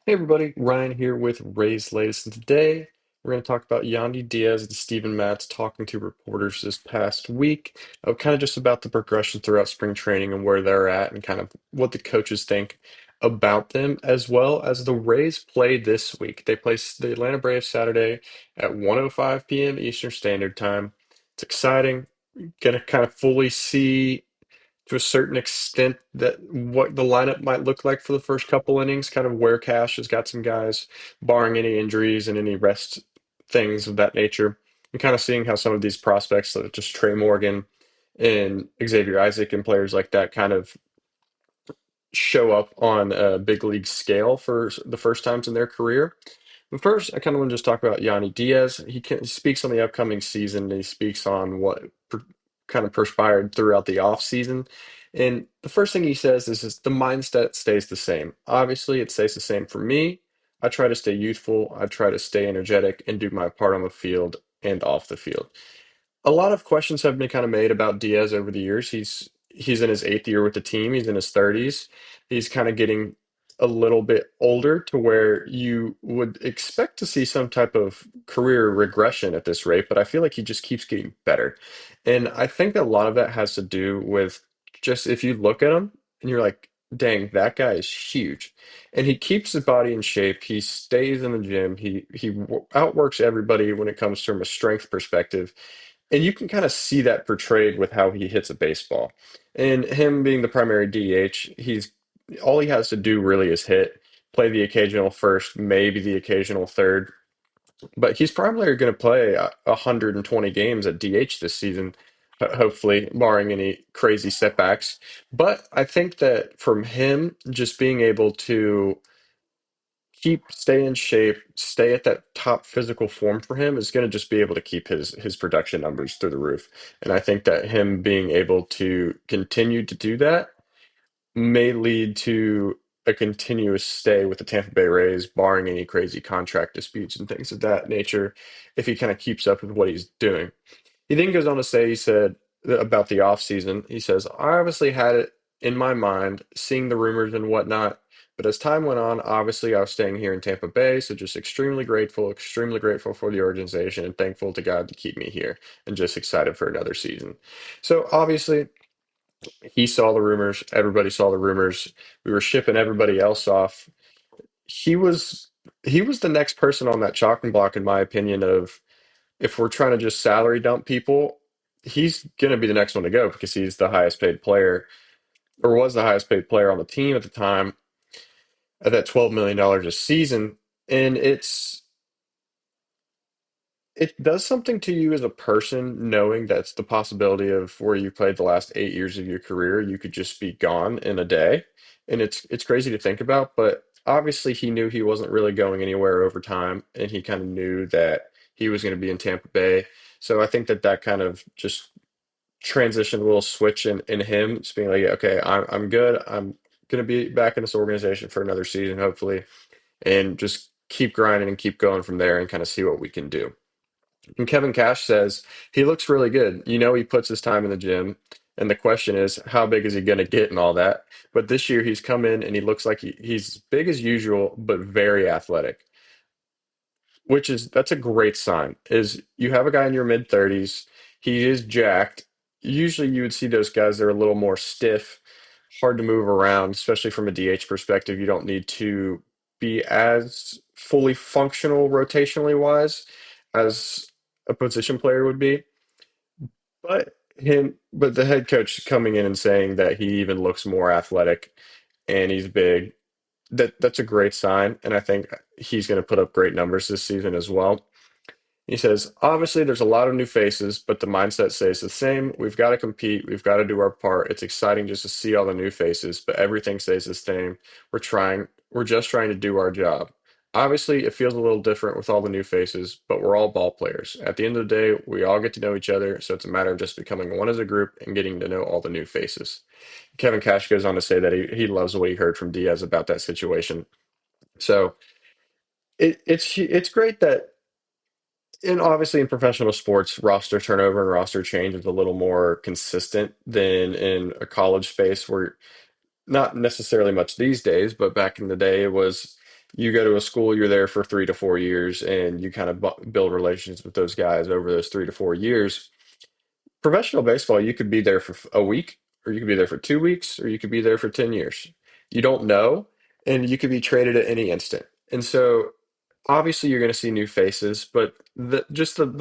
Hey everybody, Ryan here with Ray's Latest, and today we're going to talk about Yandy Diaz and Steven Matz talking to reporters this past week, kind of just about the progression throughout spring training and where they're at, and kind of what the coaches think about them, as well as the Rays play this week. They play the Atlanta Braves Saturday at 1:05 p.m. Eastern Standard Time. It's exciting. Going to kind of fully see to a certain extent that what the lineup might look like for the first couple innings, kind of where Cash has got some guys, barring any injuries and any rest things of that nature, and kind of seeing how some of these prospects, so just Trey Morgan and Xavier Isaac and players like that, kind of show up on a big league scale for the first times in their career. But first, I kind of want to just talk about Yanni Diaz. He speaks on the upcoming season. And he speaks on what kind of perspired throughout the off season. And the first thing he says is the mindset stays the same. Obviously, it stays the same for me. I try to stay youthful. I try to stay energetic and do my part on the field and off the field. A lot of questions have been kind of made about Diaz over the years. He's in his eighth year with the team. He's in his 30s. He's kind of getting a little bit older to where you would expect to see some type of career regression at this rate, but I feel like he just keeps getting better. And I think that a lot of that has to do with just if you look at him and you're like, dang, that guy is huge. And he keeps his body in shape. He stays in the gym. He outworks everybody when it comes from a strength perspective. And you can kind of see that portrayed with how he hits a baseball. And him being the primary DH, he's all he has to do really is hit, play the occasional first, maybe the occasional third. But he's probably going to play 120 games at DH this season, hopefully, barring any crazy setbacks. But I think that from him just being able to stay in shape, stay at that top physical form for him is going to just be able to keep his production numbers through the roof. And I think that him being able to continue to do that may lead to a continuous stay with the Tampa Bay Rays, barring any crazy contract disputes and things of that nature, if he kind of keeps up with what he's doing. He then goes on to say, he said about the offseason, he says, I obviously had it in my mind, seeing the rumors and whatnot. But as time went on, obviously I was staying here in Tampa Bay. So just extremely grateful for the organization and thankful to God to keep me here and just excited for another season. So obviously he saw the rumors. Everybody saw the rumors. We were shipping everybody else off. He was he was the next person on that chopping block, in my opinion, of if we're trying to just salary dump people, he's going to be the next one to go because he's the highest paid player or was the highest paid player on the team at the time at that $12 million a season. And it does something to you as a person knowing that's the possibility of where you played the last 8 years of your career, you could just be gone in a day. And it's crazy to think about, but obviously he knew he wasn't really going anywhere over time, and he kind of knew that he was going to be in Tampa Bay. So I think that that kind of just transitioned a little switch in him, just being like, "Yeah, okay, I'm good. I'm going to be back in this organization for another season, hopefully, and just keep grinding and keep going from there and kind of see what we can do." And Kevin Cash says he looks really good. You know, he puts his time in the gym. And the question is, how big is he going to get and all that? But this year he's come in and he looks like he's big as usual, but very athletic, which is that's a great sign. Is you have a guy in your mid 30s, he is jacked. Usually you would see those guys that are a little more stiff, hard to move around, especially from a DH perspective. You don't need to be as fully functional rotationally wise as a position player would be. But the head coach coming in and saying that he even looks more athletic and he's big, that's a great sign. And I think he's going to put up great numbers this season as well. He says, obviously, there's a lot of new faces, but the mindset stays the same. We've got to compete. We've got to do our part. It's exciting just to see all the new faces, but everything stays the same. We're just trying to do our job. Obviously, it feels a little different with all the new faces, but we're all ball players. At the end of the day, we all get to know each other, so it's a matter of just becoming one as a group and getting to know all the new faces. Kevin Cash goes on to say that he loves what he heard from Diaz about that situation. So it's great that and obviously in professional sports, roster turnover and roster change is a little more consistent than in a college space where not necessarily much these days, but back in the day it was You go to a school, you're there for 3 to 4 years, and you kind of build relations with those guys over those 3 to 4 years. Professional baseball, you could be there for a week, or you could be there for 2 weeks, or you could be there for 10 years. You don't know, and you could be traded at any instant. And so obviously you're going to see new faces, but the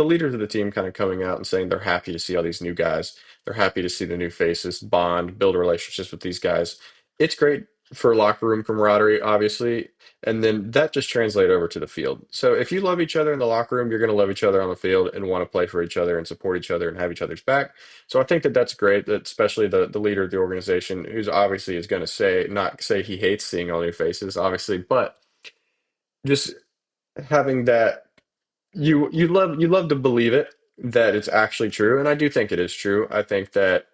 leaders of the team kind of coming out and saying they're happy to see all these new guys. They're happy to see the new faces, bond, build relationships with these guys. It's great for locker room camaraderie, obviously, and then that just translates over to the field. So if you love each other in the locker room, you're going to love each other on the field and want to play for each other and support each other and have each other's back. So I think that that's great. That especially the leader of the organization, who's obviously is going to say not say he hates seeing all new faces, obviously, but just having that you love to believe it that it's actually true, and I do think it is true. I think that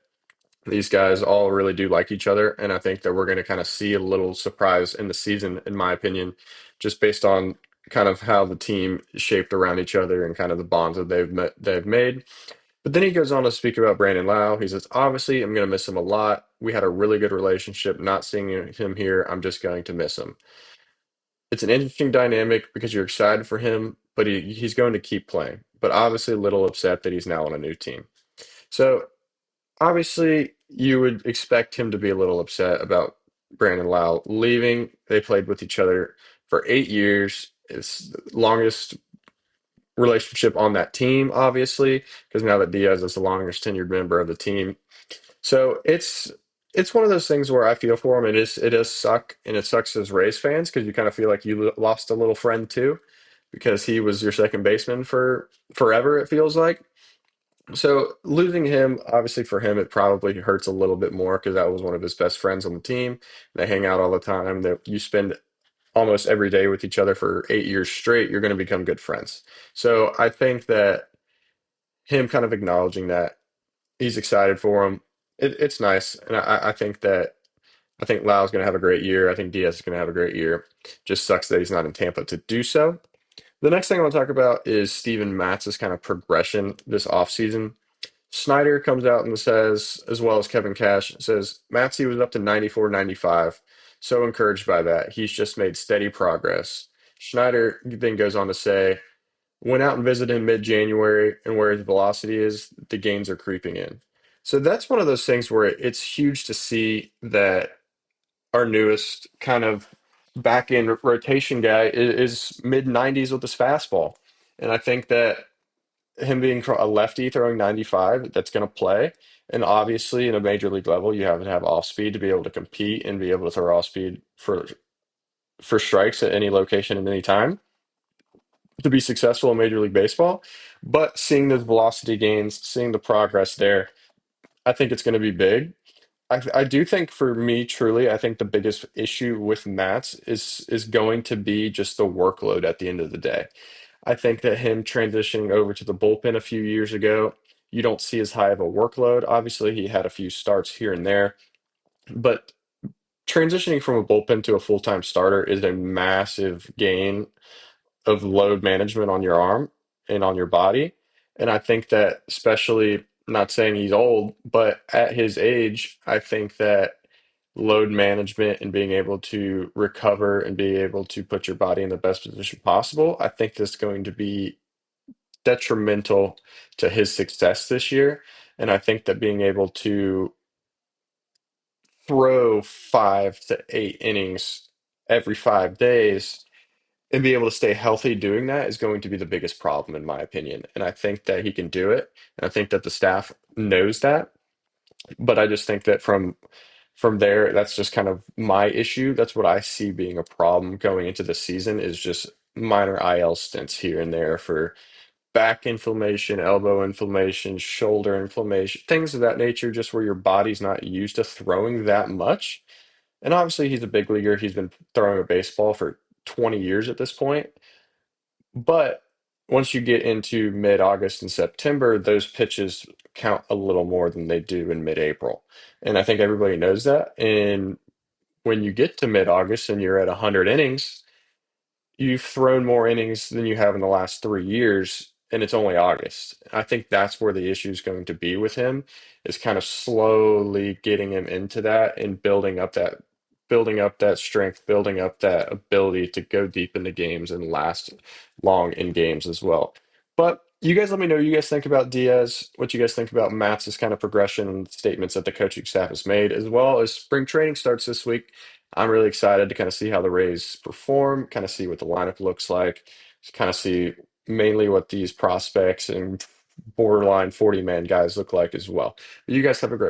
these guys all really do like each other, and I think that we're going to kind of see a little surprise in the season, in my opinion, just based on kind of how the team is shaped around each other and kind of the bonds that they've made. But then he goes on to speak about Brandon Lau. He says, "Obviously, I'm going to miss him a lot. We had a really good relationship. Not seeing him here, I'm just going to miss him." It's an interesting dynamic because you're excited for him, but he's going to keep playing. But obviously, a little upset that he's now on a new team. So obviously, you would expect him to be a little upset about Brandon Lau leaving. They played with each other for 8 years. It's the longest relationship on that team, obviously, because now that Diaz is the longest tenured member of the team. So it's one of those things where I feel for him. It does suck, and it sucks as Rays fans because you kind of feel like you lost a little friend too, because he was your second baseman for forever. It feels like. So losing him, obviously for him, it probably hurts a little bit more because that was one of his best friends on the team. They hang out all the time. That you spend almost every day with each other for 8 years straight. You're going to become good friends. So I think that him kind of acknowledging that he's excited for him. It's nice, and I think that I think Lau's going to have a great year. I think Diaz is going to have a great year. Just sucks that he's not in Tampa to do so. The next thing I want to talk about is Steven Matz's kind of progression this offseason. Snyder comes out and says, as well as Kevin Cash, says, Matzy was up to 94, 95. So encouraged by that. He's just made steady progress. Schneider then goes on to say, went out and visited him mid-January, and where his velocity is, the gains are creeping in. So that's one of those things where it's huge to see that our newest kind of back end rotation guy is mid 90s with his fastball. And I think that him being a lefty throwing 95, that's going to play. And obviously, in a major league level, you have to have off speed to be able to compete and be able to throw off speed for strikes at any location at any time to be successful in Major League Baseball. But seeing those velocity gains, seeing the progress there, I think it's going to be big. I do think for me, truly, I think the biggest issue with Mats is going to be just the workload at the end of the day. I think that him transitioning over to the bullpen a few years ago, you don't see as high of a workload. Obviously, he had a few starts here and there, but transitioning from a bullpen to a full-time starter is a massive gain of load management on your arm and on your body. And I think that, especially not saying he's old, but at his age, I think that load management and being able to recover and be able to put your body in the best position possible, I think that's going to be detrimental to his success this year. And I think that being able to throw 5 to 8 innings every 5 days and be able to stay healthy doing that is going to be the biggest problem, in my opinion. And I think that he can do it. And I think that the staff knows that. But I just think that from there, that's just kind of my issue. That's what I see being a problem going into the season is just minor IL stints here and there for back inflammation, elbow inflammation, shoulder inflammation, things of that nature, just where your body's not used to throwing that much. And obviously, he's a big leaguer. He's been throwing a baseball for 20 years at this point. But once you get into mid-August and September, those pitches count a little more than they do in mid-April. And I think everybody knows that. And when you get to mid-August and you're at 100 innings, you've thrown more innings than you have in the last 3 years, and it's only August. I think that's where the issue is going to be with him, is kind of slowly getting him into that and building up that. building up that strength, building up that ability to go deep into games and last long in games as well. But you guys let me know what you guys think about Diaz, what you guys think about Matt's kind of progression and statements that the coaching staff has made, as well as spring training starts this week. I'm really excited to kind of see how the Rays perform, kind of see what the lineup looks like, kind of see mainly what these prospects and borderline 40-man guys look like as well. You guys have a great one.